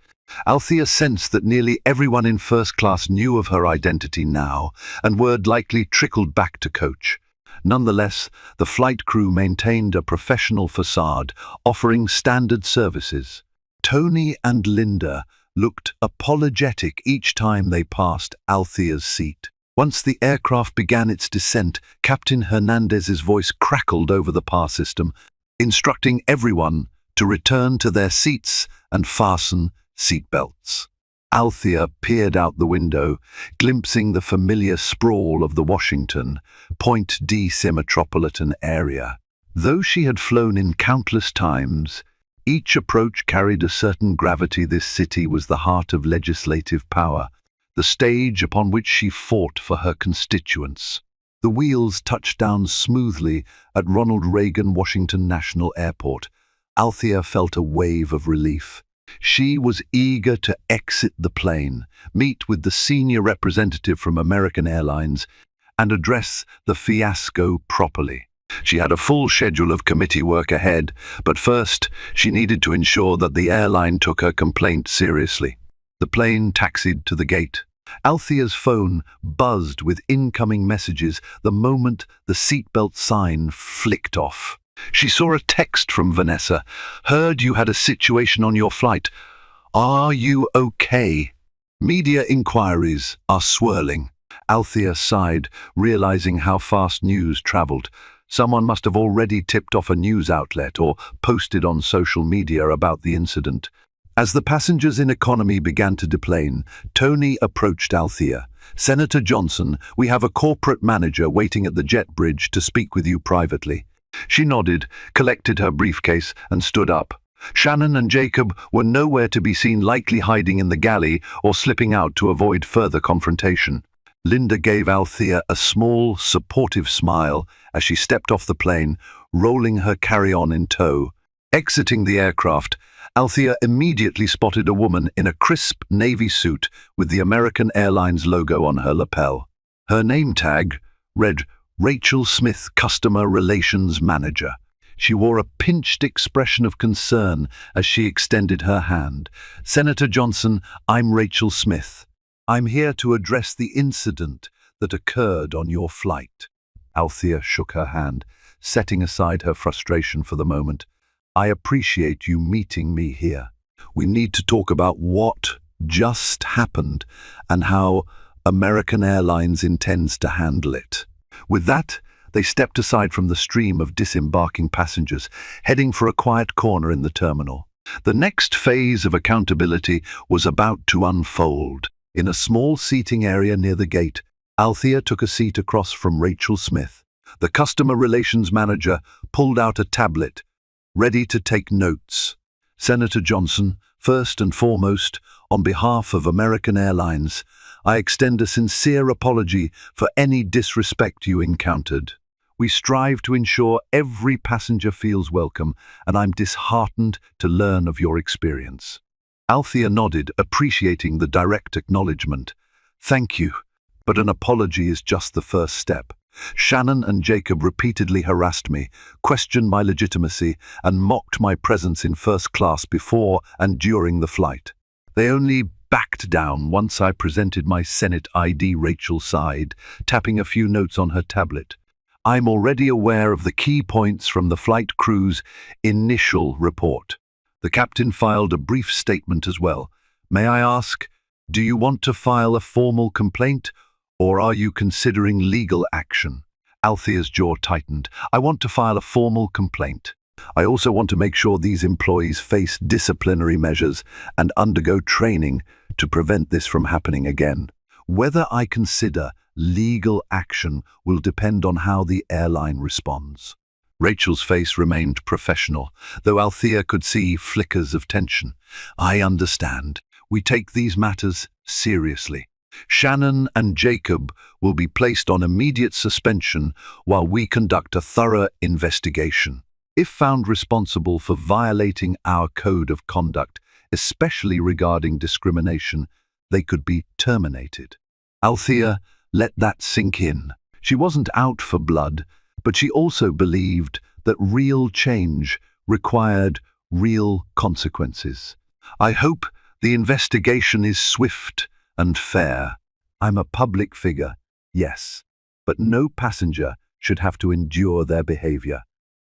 Althea sensed that nearly everyone in first class knew of her identity now, and word likely trickled back to coach. Nonetheless, the flight crew maintained a professional facade, offering standard services. Tony and Linda looked apologetic each time they passed Althea's seat. Once the aircraft began its descent, Captain Hernandez's voice crackled over the PAR system, instructing everyone to return to their seats and fasten seatbelts. Althea peered out the window, glimpsing the familiar sprawl of the Washington, Point D.C. metropolitan area. Though she had flown in countless times, each approach carried a certain gravity. This city was the heart of legislative power, the stage upon which she fought for her constituents. The wheels touched down smoothly at Ronald Reagan Washington National Airport. Althea felt a wave of relief. She was eager to exit the plane, meet with the senior representative from American Airlines, and address the fiasco properly. She had a full schedule of committee work ahead, but first she needed to ensure that the airline took her complaint seriously. The plane taxied to the gate. Althea's phone buzzed with incoming messages the moment the seatbelt sign flicked off. She saw a text from Vanessa. "Heard you had a situation on your flight. Are you okay? Media inquiries are swirling. Althea sighed, realizing how fast news traveled. Someone must have already tipped off a news outlet or posted on social media about the incident. As the passengers in economy began to deplane, Tony approached Althea. "Senator Johnson, we have a corporate manager waiting at the jet bridge to speak with you privately." She nodded, collected her briefcase, and stood up. Shannon and Jacob were nowhere to be seen, likely hiding in the galley or slipping out to avoid further confrontation. Linda gave Althea a small, supportive smile as she stepped off the plane, rolling her carry-on in tow. Exiting the aircraft, Althea immediately spotted a woman in a crisp navy suit with the American Airlines logo on her lapel. Her name tag read Rachel Smith, Customer Relations Manager. She wore a pinched expression of concern as she extended her hand. "Senator Johnson, I'm Rachel Smith. I'm here to address the incident that occurred on your flight." Althea shook her hand, setting aside her frustration for the moment. "I appreciate you meeting me here. We need to talk about what just happened and how American Airlines intends to handle it." With that, they stepped aside from the stream of disembarking passengers, heading for a quiet corner in the terminal. The next phase of accountability was about to unfold. In a small seating area near the gate, Althea took a seat across from Rachel Smith. The customer relations manager pulled out a tablet, ready to take notes. "Senator Johnson, first and foremost, on behalf of American Airlines, I extend a sincere apology for any disrespect you encountered. We strive to ensure every passenger feels welcome, and I'm disheartened to learn of your experience." Althea nodded, appreciating the direct acknowledgement. "Thank you, but an apology is just the first step. Shannon and Jacob repeatedly harassed me, questioned my legitimacy, and mocked my presence in first class before and during the flight. They only backed down once I presented my Senate ID." Rachel sighed, tapping a few notes on her tablet. "I'm already aware of the key points from the flight crew's initial report." The captain filed a brief statement as well. "May I ask, do you want to file a formal complaint, or are you considering legal action?" Althea's jaw tightened. "I want to file a formal complaint. I also want to make sure these employees face disciplinary measures and undergo training to prevent this from happening again. Whether I consider legal action will depend on how the airline responds." Rachel's face remained professional, though Althea could see flickers of tension. "I understand. We take these matters seriously. Shannon and Jacob will be placed on immediate suspension while we conduct a thorough investigation. If found responsible for violating our code of conduct, especially regarding discrimination, they could be terminated." Althea let that sink in. She wasn't out for blood, but she also believed that real change required real consequences. "I hope the investigation is swift and fair. I'm a public figure, yes, but no passenger should have to endure their behavior.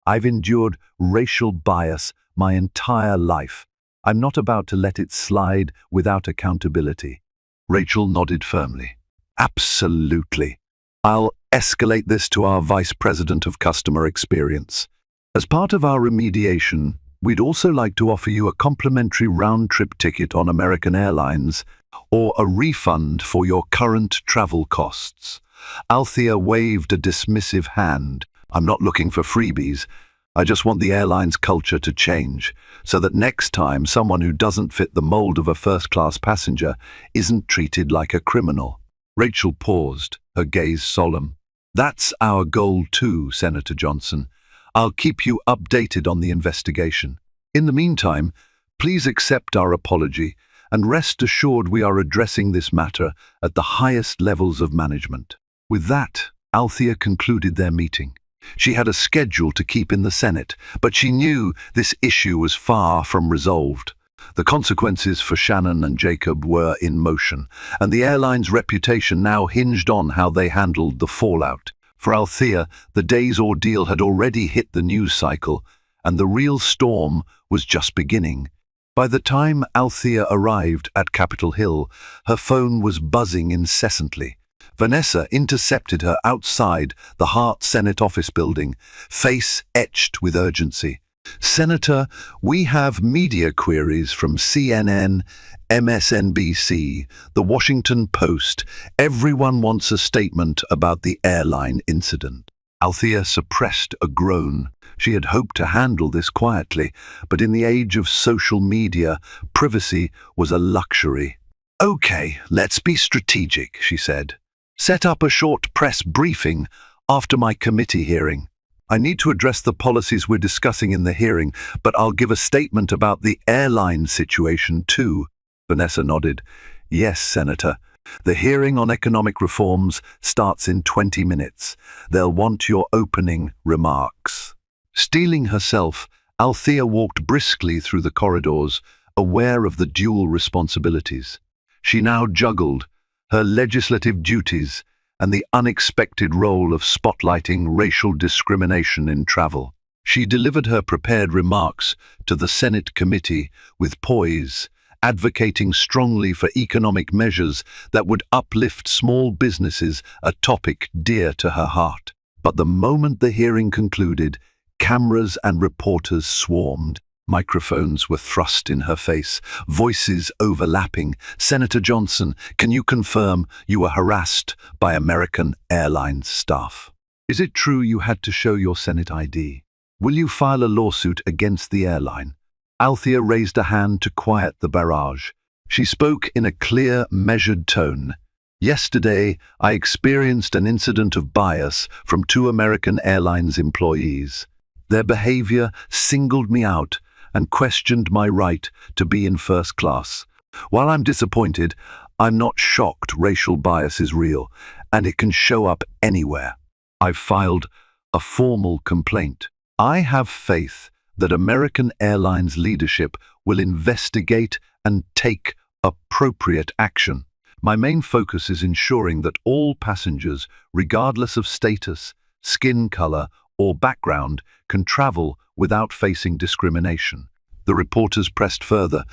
I've endured racial bias my entire life. I'm not about to let it slide without accountability." Rachel nodded firmly. "Absolutely. I'll escalate this to our Vice President of Customer Experience. As part of our remediation, we'd also like to offer you a complimentary round-trip ticket on American Airlines or a refund for your current travel costs." Althea waved a dismissive hand. "I'm not looking for freebies. I just want the airline's culture to change, so that next time someone who doesn't fit the mold of a first-class passenger isn't treated like a criminal." Rachel paused, her gaze solemn. "That's our goal too, Senator Johnson. I'll keep you updated on the investigation. In the meantime, please accept our apology and rest assured we are addressing this matter at the highest levels of management." With that, Althea concluded their meeting. She had a schedule to keep in the Senate, but she knew this issue was far from resolved. The consequences for Shannon and Jacob were in motion, and the airline's reputation now hinged on how they handled the fallout. For Althea, the day's ordeal had already hit the news cycle, and the real storm was just beginning. By the time Althea arrived at Capitol Hill, her phone was buzzing incessantly. Vanessa intercepted her outside the Hart Senate office building, face etched with urgency. "Senator, we have media queries from CNN, MSNBC, The Washington Post. Everyone wants a statement about the airline incident." Althea suppressed a groan. She had hoped to handle this quietly, but in the age of social media, privacy was a luxury. "Okay, let's be strategic," she said. "Set up a short press briefing after my committee hearing. I need to address the policies we're discussing in the hearing, but I'll give a statement about the airline situation too." Vanessa nodded. "Yes, Senator. The hearing on economic reforms starts in 20 minutes. They'll want your opening remarks." Steeling herself, Althea walked briskly through the corridors, aware of the dual responsibilities. She now juggled her legislative duties and the unexpected role of spotlighting racial discrimination in travel. She delivered her prepared remarks to the Senate committee with poise, advocating strongly for economic measures that would uplift small businesses, a topic dear to her heart. But the moment the hearing concluded, cameras and reporters swarmed. Microphones were thrust in her face, voices overlapping. "Senator Johnson, can you confirm you were harassed by American Airlines staff? Is it true you had to show your Senate ID? Will you file a lawsuit against the airline?" Althea raised a hand to quiet the barrage. She spoke in a clear, measured tone. "Yesterday, I experienced an incident of bias from 2 American Airlines employees. Their behavior singled me out and questioned my right to be in first class. While I'm disappointed, I'm not shocked. Racial bias is real, and it can show up anywhere. I've filed a formal complaint. I have faith that American Airlines leadership will investigate and take appropriate action. My main focus is ensuring that all passengers, regardless of status, skin color, or background, can travel without facing discrimination." The reporters pressed further,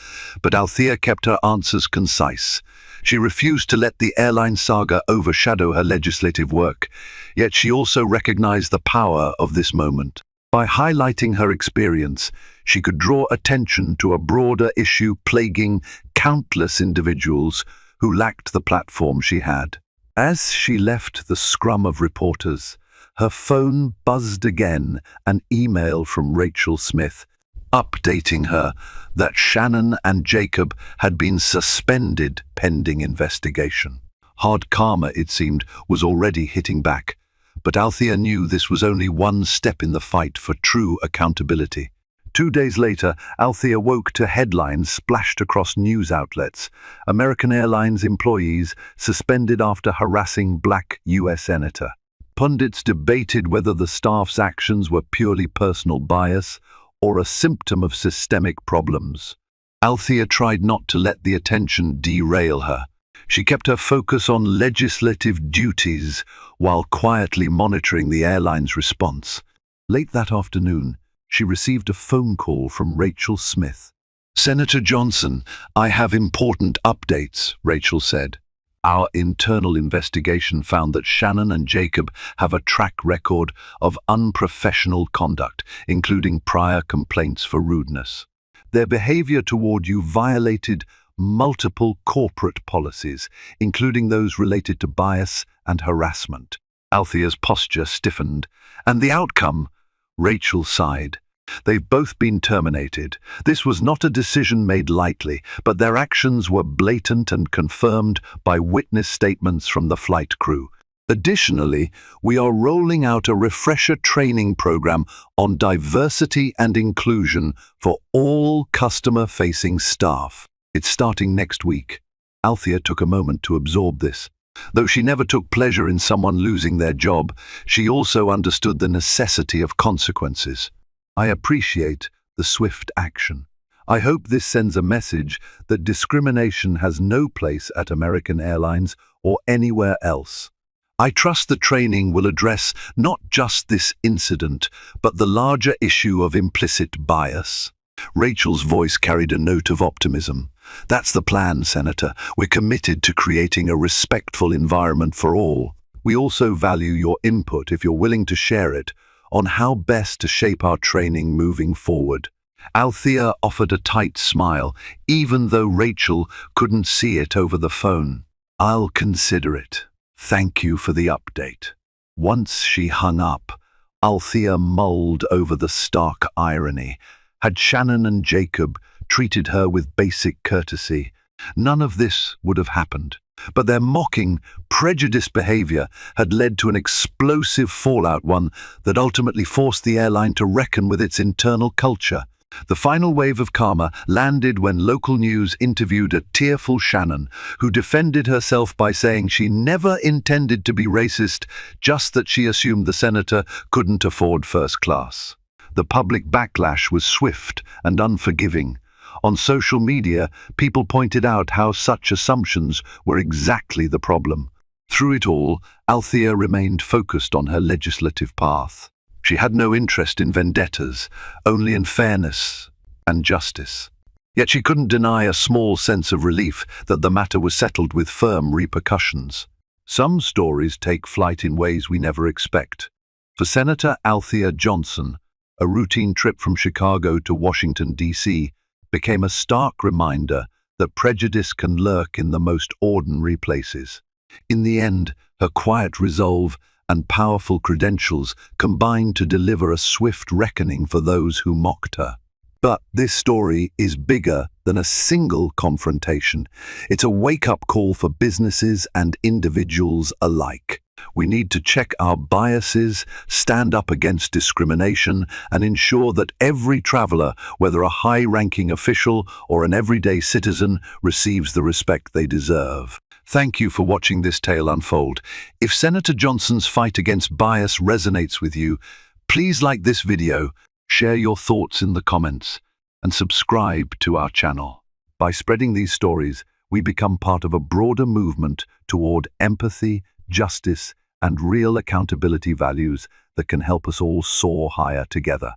but Althea kept her answers concise. She refused to let the airline saga overshadow her legislative work, yet she also recognized the power of this moment. By highlighting her experience, she could draw attention to a broader issue plaguing countless individuals who lacked the platform she had. As she left the scrum of reporters, her phone buzzed again, an email from Rachel Smith, updating her that Shannon and Jacob had been suspended pending investigation. Hard karma, it seemed, was already hitting back, but Althea knew this was only one step in the fight for true accountability. 2 days later, Althea woke to headlines splashed across news outlets. American Airlines employees suspended after harassing black U.S. senator. Pundits debated whether the staff's actions were purely personal bias or a symptom of systemic problems. Althea tried not to let the attention derail her. She kept her focus on legislative duties while quietly monitoring the airline's response. Late that afternoon, she received a phone call from Rachel Smith. "Senator Johnson, I have important updates," Rachel said. "Our internal investigation found that Shannon and Jacob have a track record of unprofessional conduct, including prior complaints for rudeness. Their behavior toward you violated multiple corporate policies, including those related to bias and harassment." Althea's posture stiffened. "And the outcome?" Rachel sighed. "They've both been terminated. This was not a decision made lightly, but their actions were blatant and confirmed by witness statements from the flight crew. Additionally, we are rolling out a refresher training program on diversity and inclusion for all customer-facing staff. It's starting next week." Althea took a moment to absorb this. Though she never took pleasure in someone losing their job, she also understood the necessity of consequences. "I appreciate the swift action. I hope this sends a message that discrimination has no place at American Airlines or anywhere else. I trust the training will address not just this incident, but the larger issue of implicit bias." Rachel's voice carried a note of optimism. That's the plan, Senator. We're committed to creating a respectful environment for all. We also value your input, if you're willing to share it, on how best to shape our training moving forward. Althea offered a tight smile, even though Rachel couldn't see it over the phone. I'll consider it. Thank you for the update. Once she hung up, Althea mulled over the stark irony. Had Shannon and Jacob treated her with basic courtesy, none of this would have happened. But their mocking, prejudiced behavior had led to an explosive fallout, one that ultimately forced the airline to reckon with its internal culture. The final wave of karma landed when local news interviewed a tearful Shannon, who defended herself by saying she never intended to be racist, just that she assumed the senator couldn't afford first class. The public backlash was swift and unforgiving. On social media, people pointed out how such assumptions were exactly the problem. Through it all, Althea remained focused on her legislative path. She had no interest in vendettas, only in fairness and justice. Yet she couldn't deny a small sense of relief that the matter was settled with firm repercussions. Some stories take flight in ways we never expect. For Senator Althea Johnson, a routine trip from Chicago to Washington, D.C., became a stark reminder that prejudice can lurk in the most ordinary places. In the end, her quiet resolve and powerful credentials combined to deliver a swift reckoning for those who mocked her. But this story is bigger than a single confrontation. It's a wake-up call for businesses and individuals alike. We need to check our biases, stand up against discrimination, and ensure that every traveler, whether a high-ranking official or an everyday citizen, receives the respect they deserve. Thank you for watching this tale unfold. If Senator Johnson's fight against bias resonates with you, please like this video, share your thoughts in the comments, and subscribe to our channel. By spreading these stories, we become part of a broader movement toward empathy, justice, and real accountability values that can help us all soar higher together.